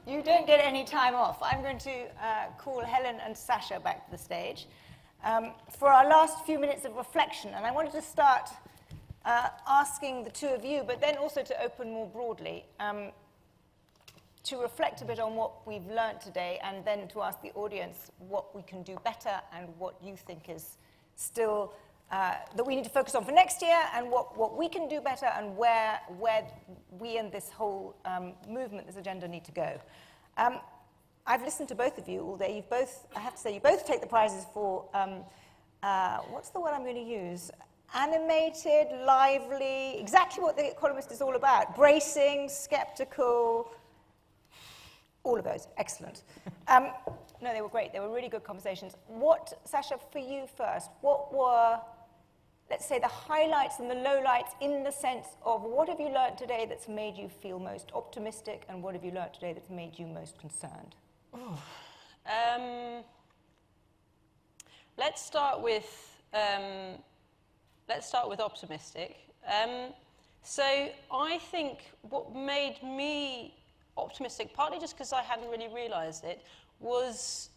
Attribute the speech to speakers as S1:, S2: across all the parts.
S1: You don't get any time off. I'm going to call Helen and Sasha back to the stage for our last few minutes of reflection. And I wanted to start asking the two of you, but then also to open more broadly, to reflect a bit on what we've learned today, and then to ask the audience what we can do better and what you think is still that we need to focus on for next year, and what we can do better, and where we and this whole movement, this agenda, need to go. I've listened to both of you all day. You've both, I have to say, you both take the prizes for, what's the word I'm going to use? Animated, lively, exactly what The Economist is all about. Bracing, skeptical, all of those. Excellent. No, they were great. They were really good conversations. Sasha, for you first, what were, let's say, the highlights and the lowlights in the sense of what have you learned today that's made you feel most optimistic, and what have you learned today that's made you most concerned?
S2: Let's start with optimistic. So I think what made me optimistic, partly just because I hadn't really realised it, was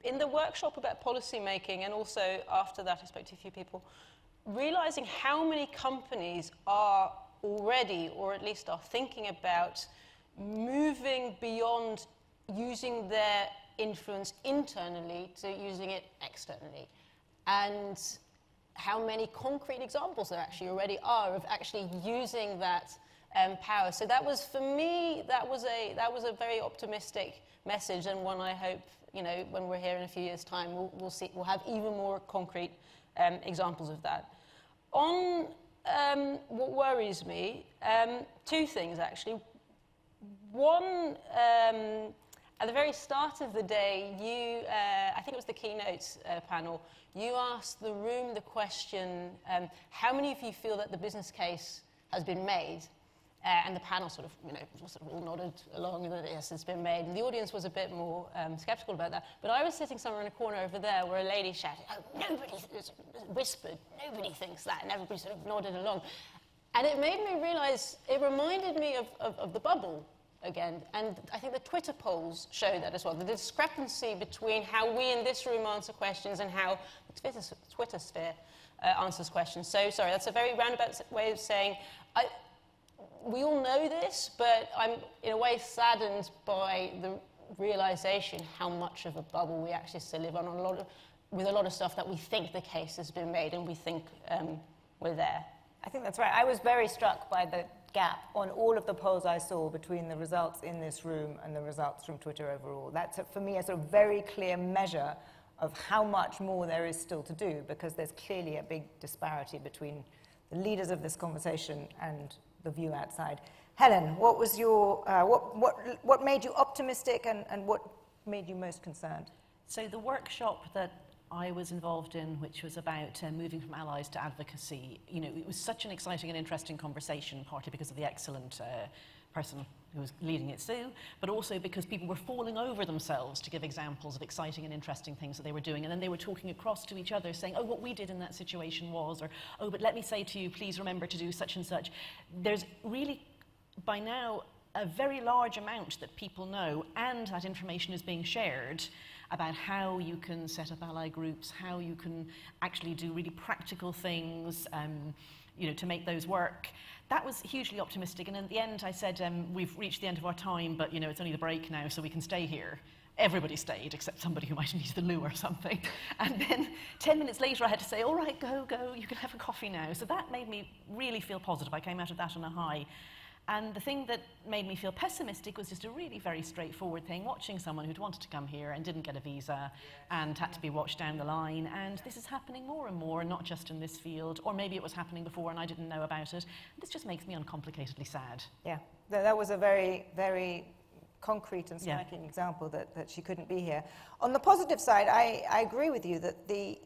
S2: in the workshop about policy making, and also after that I spoke to a few people, realising how many companies are already, or at least are thinking about, moving beyond using their influence internally to using it externally. And how many concrete examples there actually already are of actually using that power. So that was, for me, that was a very optimistic message, and one I hope, you know, when we're here in a few years' time, we'll have even more concrete examples of that. On what worries me, two things actually. One, at the very start of the day, you, I think it was the keynote panel, you asked the room the question, how many of you feel that the business case has been made? And the panel sort of, you know, sort of all nodded along that yes, it's been made. And the audience was a bit more skeptical about that. But I was sitting somewhere in a corner over there where a lady shouted, "Oh, nobody," whispered, "nobody thinks that," and everybody sort of nodded along. And it made me realise, it reminded me of the bubble again. And I think the Twitter polls show that as well, the discrepancy between how we in this room answer questions and how the Twitter sphere answers questions. So, sorry, that's a very roundabout way of saying, we all know this, but I'm in a way saddened by the realization how much of a bubble we actually still live on, with a lot of stuff that we think the case has been made and we think we're there.
S1: I think that's right. I was very struck by the gap on all of the polls I saw between the results in this room and the results from Twitter overall. That's, for me, a sort of very clear measure of how much more there is still to do, because there's clearly a big disparity between the leaders of this conversation and the view outside. Helen, what was your, what made you optimistic, and what made you most concerned?
S3: So the workshop that I was involved in, which was about moving from allies to advocacy, you know, it was such an exciting and interesting conversation, partly because of the excellent person who was leading it, Sue, but also because people were falling over themselves to give examples of exciting and interesting things that they were doing, and then they were talking across to each other saying, oh, what we did in that situation was, or, oh, but let me say to you, please remember to do such and such. There's really, by now, a very large amount that people know, and that information is being shared about how you can set up ally groups, how you can actually do really practical things, you know, to make those work. That was hugely optimistic, and in the end I said, we've reached the end of our time, but you know, it's only the break now, so we can stay here. Everybody stayed, except somebody who might have needed the loo or something. And then 10 minutes later I had to say, all right, go, you can have a coffee now. So that made me really feel positive. I came out of that on a high. And the thing that made me feel pessimistic was just a really very straightforward thing, watching someone who'd wanted to come here and didn't get a visa and had to be watched down the line. And this is happening more and more, not just in this field, or maybe it was happening before and I didn't know about it. This just makes me uncomplicatedly sad. Yeah,
S1: that was a very, very concrete and striking example that she couldn't be here. On the positive side, I agree with you that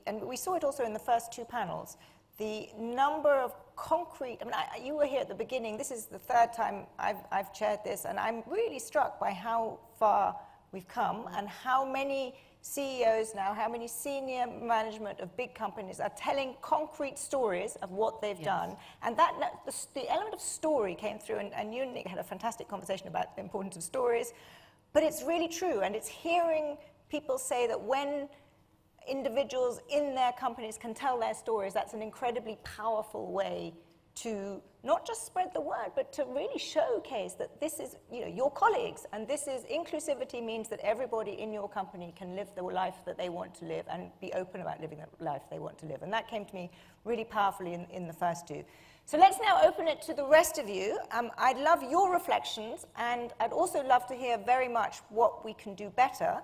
S1: and we saw it also in the first two panels, the number of concrete, I mean, you were here at the beginning, this is the third time I've chaired this, and I'm really struck by how far we've come and how many CEOs now, how many senior management of big companies are telling concrete stories of what they've done. And the element of story came through, and you and Nick had a fantastic conversation about the importance of stories. but it's really true, and it's hearing people say that when individuals in their companies can tell their stories, that's an incredibly powerful way to not just spread the word, but to really showcase that this is, you know, your colleagues, and this is inclusivity means that everybody in your company can live the life that they want to live and be open about living the life they want to live. And that came to me really powerfully in the first two. So let's now open it to the rest of you. I'd love your reflections, and I'd also love to hear very much what we can do better.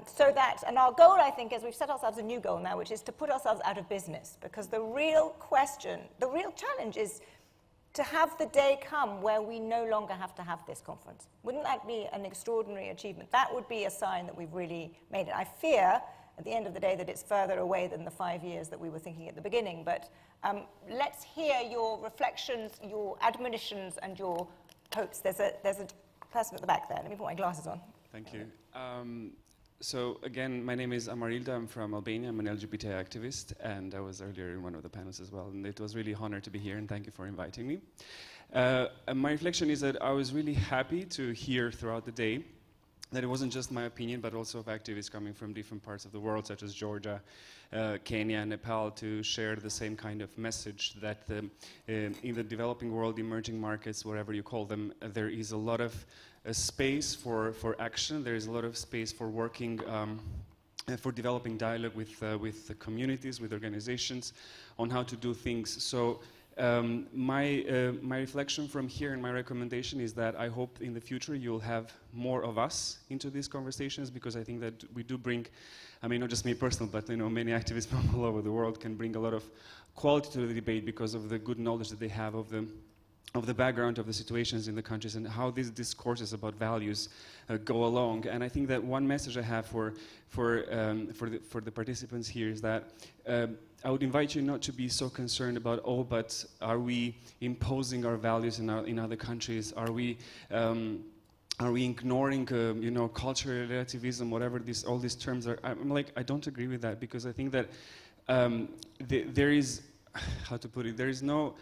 S1: So that, and our goal, I think, is we've set ourselves a new goal now, which is to put ourselves out of business, because the real question, the real challenge is to have the day come where we no longer have to have this conference. Wouldn't that be an extraordinary achievement? That would be a sign that we've really made it. I fear, at the end of the day, that it's further away than the 5 years that we were thinking at the beginning, but let's hear your reflections, your admonitions, and your hopes. There's a person at the back there. Let me put my glasses on.
S4: Thank you. So again, my name is Amarilda. I'm from Albania. I'm an LGBT activist, and I was earlier in one of the panels as well. And it was really an honor to be here, and thank you for inviting me. My reflection is that I was really happy to hear throughout the day that it wasn't just my opinion, but also of activists coming from different parts of the world, such as Georgia, Kenya, and Nepal, to share the same kind of message that in the developing world, emerging markets, whatever you call them, there is a lot of space for action. There is a lot of space for working, for developing dialogue with the communities, with organizations, on how to do things. So my reflection from here and my recommendation is that I hope in the future you'll have more of us into these conversations, because I think that we do bring, I mean, not just me personally, but many activists from all over the world can bring a lot of quality to the debate because of the good knowledge that they have of the background of the situations in the countries and how these discourses about values go along. And I think that one message I have for the participants here is that I would invite you not to be so concerned about, oh, but are we imposing our values in other countries? Are we ignoring, cultural relativism, whatever all these terms are? I'm like, I don't agree with that, because I think that there is, how to put it, there is no.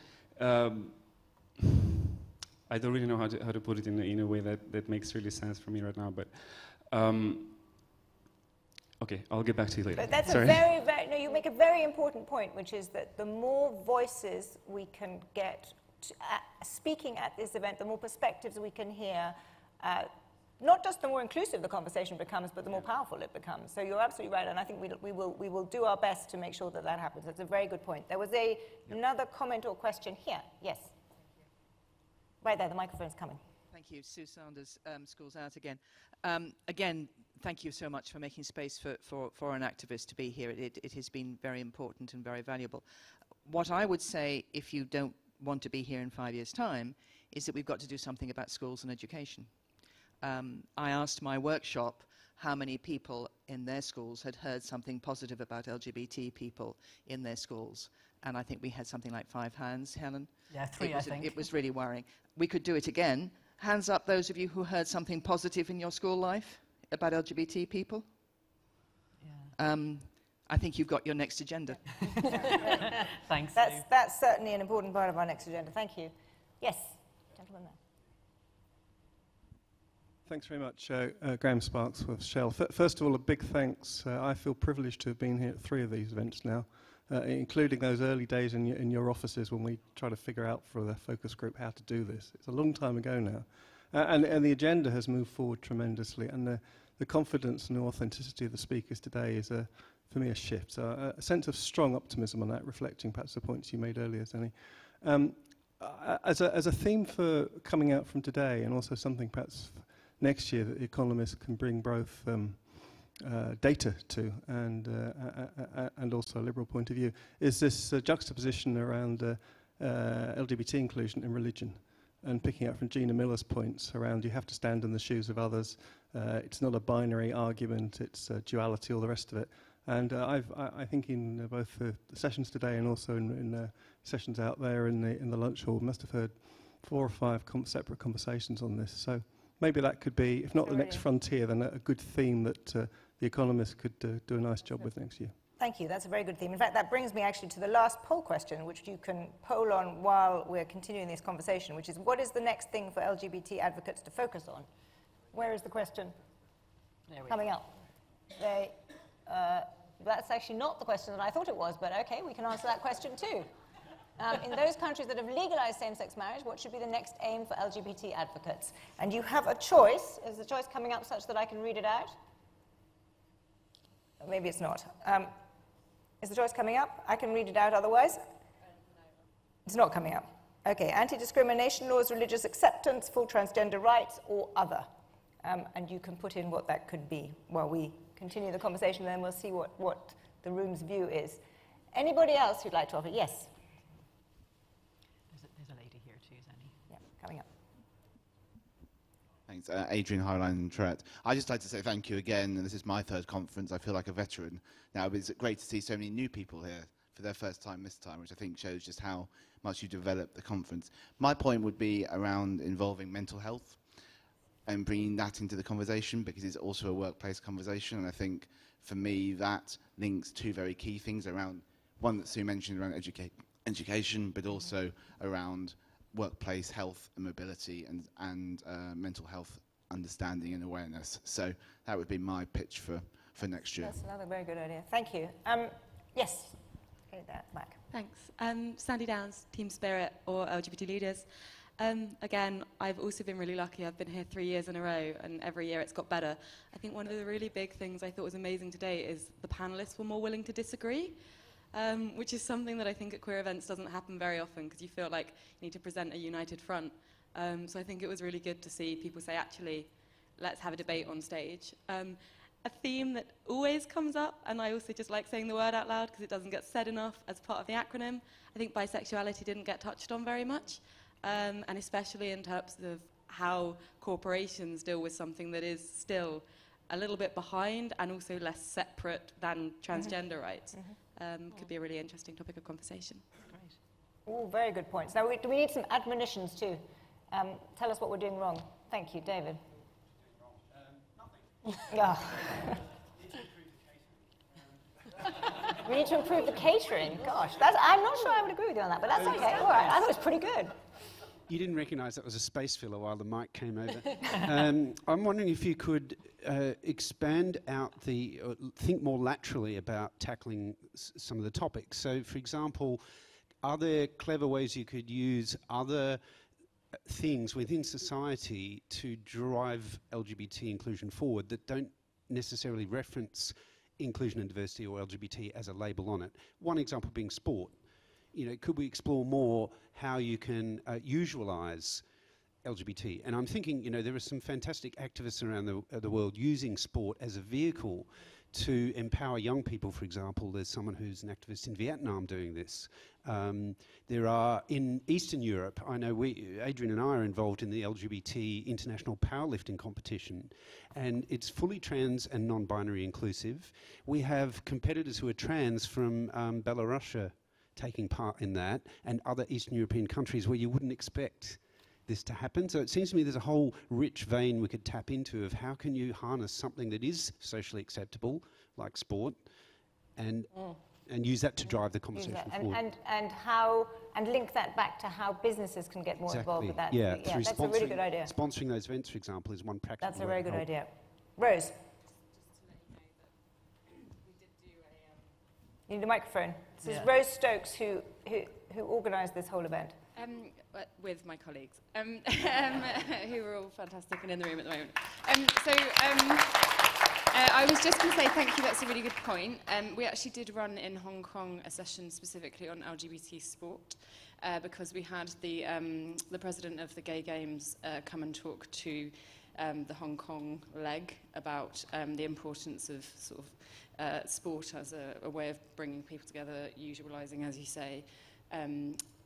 S4: I don't really know how to put it in a way that makes really sense for me right now, but okay, I'll get back to you later.
S1: But that's
S4: Sorry.
S1: no, you make a very important point, which is that the more voices we can get speaking at this event, the more perspectives we can hear, not just the more inclusive the conversation becomes, but the more powerful it becomes. So you're absolutely right, and I think we will do our best to make sure that that happens. That's a very good point. There was another comment or question here. Yes. Right there, the microphone's coming.
S5: Thank you. Sue Sanders, Schools Out again. Again, thank you so much for making space for an activist to be here. It has been very important and very valuable. What I would say, if you don't want to be here in 5 years' time, is that we've got to do something about schools and education. I asked my workshop how many people in their schools had heard something positive about LGBT people in their schools. And I think we had something like 5 hands, Helen?
S3: Yeah, 3, I think.
S5: It was really worrying. We could do it again. Hands up, those of you who heard something positive in your school life about LGBT people. Yeah. I think you've got your next agenda.
S3: Thanks.
S1: That's certainly an important part of our next agenda. Thank you. Yes, gentleman there.
S6: Thanks very much, Graham Sparks with Shell. First of all, a big thanks. I feel privileged to have been here at 3 of these events now, including those early days in your offices when we tried to figure out for the focus group how to do this. It's a long time ago now. And the agenda has moved forward tremendously, and the confidence and the authenticity of the speakers today is, for me, a shift. So a sense of strong optimism on that, reflecting perhaps the points you made earlier, Zanny. As a theme for coming out from today, and also something perhaps next year that the Economist can bring both data to and also a liberal point of view, is this juxtaposition around LGBT inclusion in religion, and picking up from Gina Miller's points around you have to stand in the shoes of others. It's not a binary argument, it's duality, all the rest of it. And I think in both the sessions today and also in sessions out there in the lunch hall, must have heard 4 or 5 separate conversations on this. So maybe that could be, if not the next frontier, then a good theme that The Economist could do a nice job with next year.
S1: Thank you. That's a very good theme. In fact, that brings me actually to the last poll question, which you can poll on while we're continuing this conversation, which is, what is the next thing for LGBT advocates to focus on? Where is the question?
S3: There we
S1: Coming up. That's actually not the question that I thought it was, but okay, we can answer that question too. In those countries that have legalized same-sex marriage, what should be the next aim for LGBT advocates? And you have a choice. Is the choice coming up such that I can read it out? Maybe it's not. Is the choice coming up? I can read it out otherwise? It's not coming up. Okay, anti-discrimination laws, religious acceptance, full transgender rights, or other. And you can put in what that could be while we continue the conversation, then we'll see what the room's view is. Anybody else who'd like to offer? Yes?
S3: There's a lady here too, Zanny.
S1: Yeah, coming up.
S7: Thanks. Adrian Highline-Tret. I'd just like to say thank you again, and this is my third conference. I feel like a veteran now, but it's great to see so many new people here for their first time this time, which I think shows just how much you developed the conference. My point would be around involving mental health and bringing that into the conversation, because it's also a workplace conversation, and I think for me that links two very key things around, one that Sue mentioned around education, but also around workplace health and mobility and mental health understanding and awareness. So that would be my pitch for next year.
S1: That's another very good idea. Thank you. Yes, okay, there, back.
S8: Thanks. Sandy Downs, Team Spirit, or LGBT Leaders. Again, I've also been really lucky. I've been here 3 years in a row, and every year it's got better. I think one of the really big things I thought was amazing today is the panelists were more willing to disagree, which is something that I think at queer events doesn't happen very often, because you feel like you need to present a united front. So I think it was really good to see people say, actually, let's have a debate on stage. A theme that always comes up, and I also just like saying the word out loud because it doesn't get said enough as part of the acronym. I think bisexuality didn't get touched on very much. And especially in terms of how corporations deal with something that is still a little bit behind and also less separate than transgender rights. Could be a really interesting topic of conversation.
S1: Great. All very good points. Now, we need some admonitions too. Tell us what we're doing wrong. Thank you, David. Nothing. Yeah. We need to improve the catering. Gosh, I'm not sure I would agree with you on that, but that's okay. All right, I thought it was pretty good.
S9: You didn't recognise that was a space filler while the mic came over. I'm wondering if you could expand out think more laterally about tackling some of the topics. So, for example, are there clever ways you could use other things within society to drive LGBT inclusion forward that don't necessarily reference inclusion and diversity or LGBT as a label on it? One example being sport. You know, could we explore more how you can usualize LGBT? And I'm thinking, you know, there are some fantastic activists around the world using sport as a vehicle to empower young people, for example. There's someone who's an activist in Vietnam doing this. There are, in Eastern Europe, I know Adrian and I are involved in the LGBT international powerlifting competition, and it's fully trans and non-binary inclusive. We have competitors who are trans from Belarus taking part in that, and other Eastern European countries where you wouldn't expect this to happen. So it seems to me there's a whole rich vein we could tap into of how can you harness something that is socially acceptable, like sport, and use that to drive the conversation forward.
S1: And link that back to how businesses can get more involved with that.
S9: Yeah,
S1: that's a really good idea.
S9: Sponsoring those events, for example, is one practical
S1: That's a very good
S9: help.
S1: idea. Rose. You need a microphone. This is Rose Stokes, who organised this whole event.
S8: With my colleagues, who are all fantastic and in the room at the moment. I was just going to say thank you, that's a really good point. We actually did run in Hong Kong a session specifically on LGBT sport, because we had the president of the Gay Games come and talk to the Hong Kong leg about the importance of sort of sport as a way of bringing people together, usualising, as you say.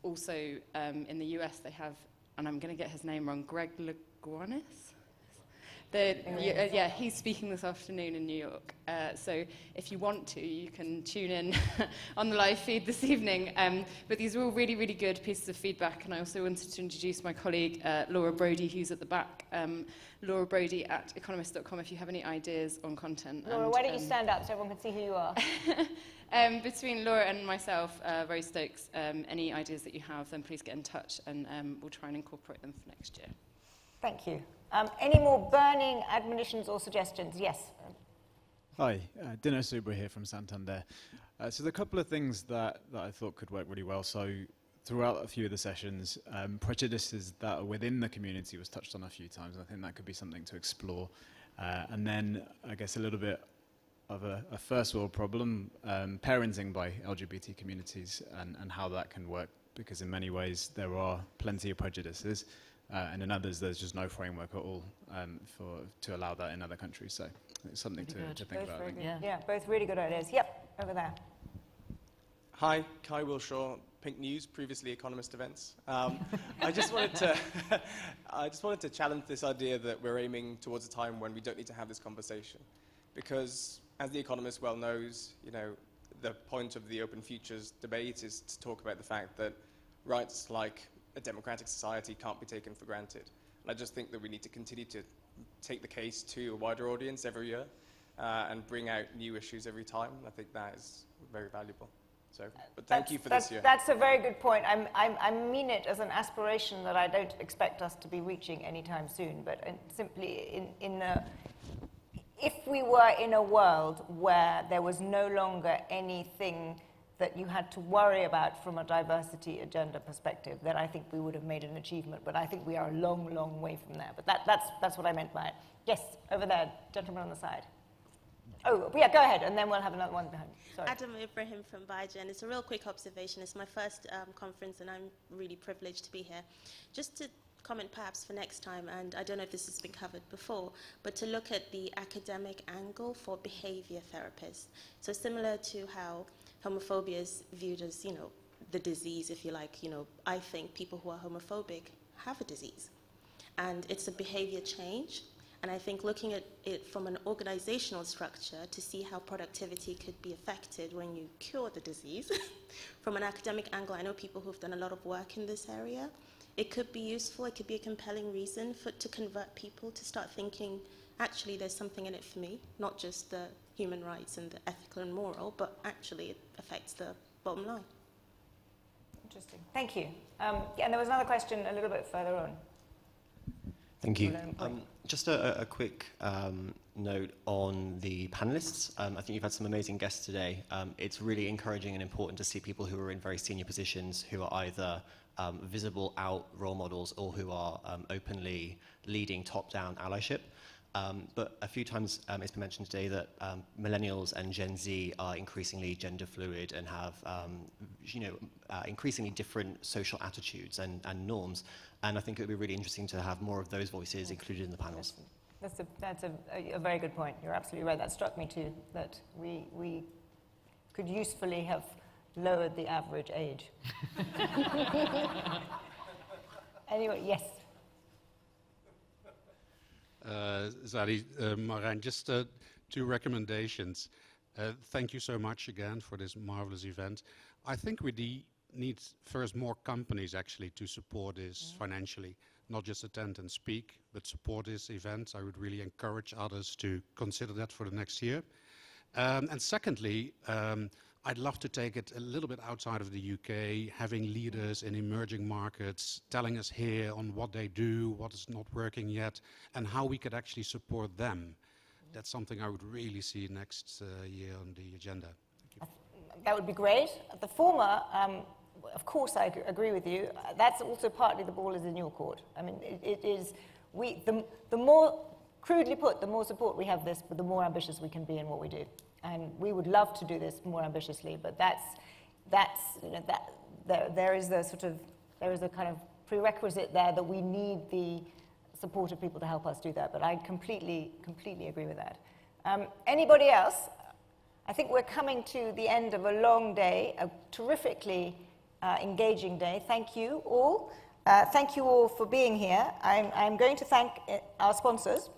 S8: Also, in the US, they have, and I'm going to get his name wrong, Greg Louganis? Yeah, he's speaking this afternoon in New York. So if you want to, you can tune in on the live feed this evening. But these are all really, really good pieces of feedback. And I also wanted to introduce my colleague, Laura Brody, who's at the back. Laura Brody at Economist.com if you have any ideas on content.
S1: Laura, why don't you stand up so everyone can see who you are?
S8: Between Laura and myself, Rose Stokes, any ideas that you have, then please get in touch and we'll try and incorporate them for next year.
S1: Thank you. Any more burning admonitions or suggestions? Yes.
S10: Hi, Dino Subra here from Santander. So there are a couple of things that I thought could work really well. So throughout a few of the sessions, prejudices that are within the community was touched on a few times. I think that could be something to explore. And then I guess a little bit of a first world problem, parenting by LGBT communities and how that can work, because in many ways there are plenty of prejudices. And in others, there's just no framework at all to allow that in other countries. So it's something to think about.
S1: Yeah, both really good ideas. Yep, over there.
S11: Hi, Kai Wilshaw, Pink News, previously Economist events. I just wanted to challenge this idea that we're aiming towards a time when we don't need to have this conversation, because as The Economist well knows, the point of the Open Futures debate is to talk about the fact that rights like a democratic society can't be taken for granted. And I just think that we need to continue to take the case to a wider audience every year and bring out new issues every time. And I think that is very valuable. So, but thank you for this year.
S1: That's a very good point. I mean it as an aspiration that I don't expect us to be reaching anytime soon, but simply if we were in a world where there was no longer anything that you had to worry about from a diversity agenda perspective, then I think we would have made an achievement. But I think we are a long, long way from there. But that's what I meant by it. Yes, over there, gentleman on the side. Oh, yeah, go ahead, and then we'll have another one behind. Sorry.
S12: Adam Ibrahim from Bigen. It's a real quick observation. It's my first conference, and I'm really privileged to be here. Just to comment perhaps for next time, and I don't know if this has been covered before, but to look at the academic angle for behavior therapists. So similar to how homophobia is viewed as, the disease, if you like, I think people who are homophobic have a disease. And it's a behavior change. And I think looking at it from an organizational structure to see how productivity could be affected when you cure the disease, from an academic angle, I know people who've done a lot of work in this area. It could be useful, it could be a compelling reason to convert people to start thinking, actually there's something in it for me, not just the human rights and the ethical and moral, but actually it affects the bottom line.
S1: Interesting. Thank you. And there was another question a little bit further on.
S13: Thank you. Just a quick note on the panelists. I think you've had some amazing guests today. It's really encouraging and important to see people who are in very senior positions who are either visible out role models or who are openly leading top-down allyship. But a few times it's been mentioned today that millennials and Gen Z are increasingly gender fluid and have increasingly different social attitudes and norms. And I think it would be really interesting to have more of those voices included in the panels.
S1: That's a very good point. You're absolutely right. That struck me too, that we could usefully have lowered the average age. Anyway, yes.
S14: Zadi, Marijn, just 2 recommendations. Thank you so much again for this marvelous event. I think we need first more companies actually to support this financially, not just attend and speak, but support this event. I would really encourage others to consider that for the next year. And secondly, I'd love to take it a little bit outside of the UK, having leaders in emerging markets telling us here on what they do, what is not working yet, and how we could actually support them. That's something I would really see next year on the agenda. Thank you.
S1: That would be great. The former, of course I agree with you. That's also partly the ball is in your court. I mean, it is, the more, crudely put, the more support we have this, but the more ambitious we can be in what we do. And we would love to do this more ambitiously, but there is a kind of prerequisite there that we need the support of people to help us do that. But I completely agree with that. Anybody else? I think we're coming to the end of a long day, a terrifically engaging day. Thank you all. Thank you all for being here. I'm going to thank our sponsors,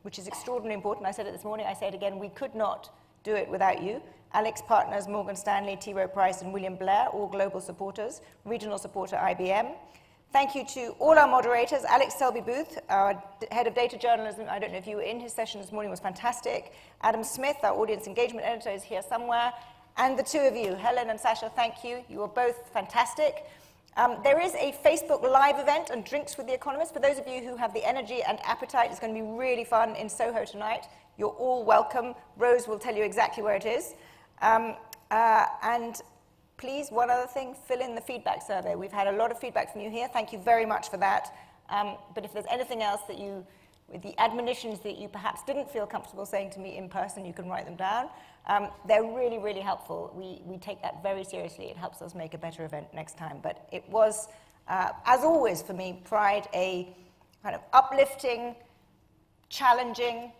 S1: which is extraordinarily important. I said it this morning, I say it again, we could not do it without you. Alex Partners, Morgan Stanley, T. Rowe Price, and William Blair, all global supporters, regional supporter IBM. Thank you to all our moderators. Alex Selby-Booth, our head of data journalism, I don't know if you were in his session this morning, was fantastic. Adam Smith, our audience engagement editor, is here somewhere. And the 2 of you, Helen and Sasha, thank you. You were both fantastic. There is a Facebook Live event and drinks with The Economist. For those of you who have the energy and appetite, it's going to be really fun in Soho tonight. You're all welcome. Rose will tell you exactly where it is. And please, one other thing, fill in the feedback survey. We've had a lot of feedback from you here. Thank you very much for that. But if there's anything else that you, with the admonitions that you perhaps didn't feel comfortable saying to me in person, you can write them down. They're really, really helpful. We take that very seriously. It helps us make a better event next time. But it was, as always for me, Pride, a kind of uplifting, challenging,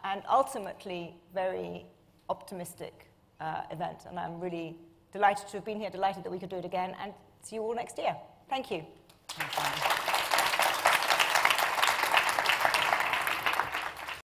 S1: and ultimately very optimistic event. And I'm really delighted to have been here, delighted that we could do it again, and see you all next year. Thank you.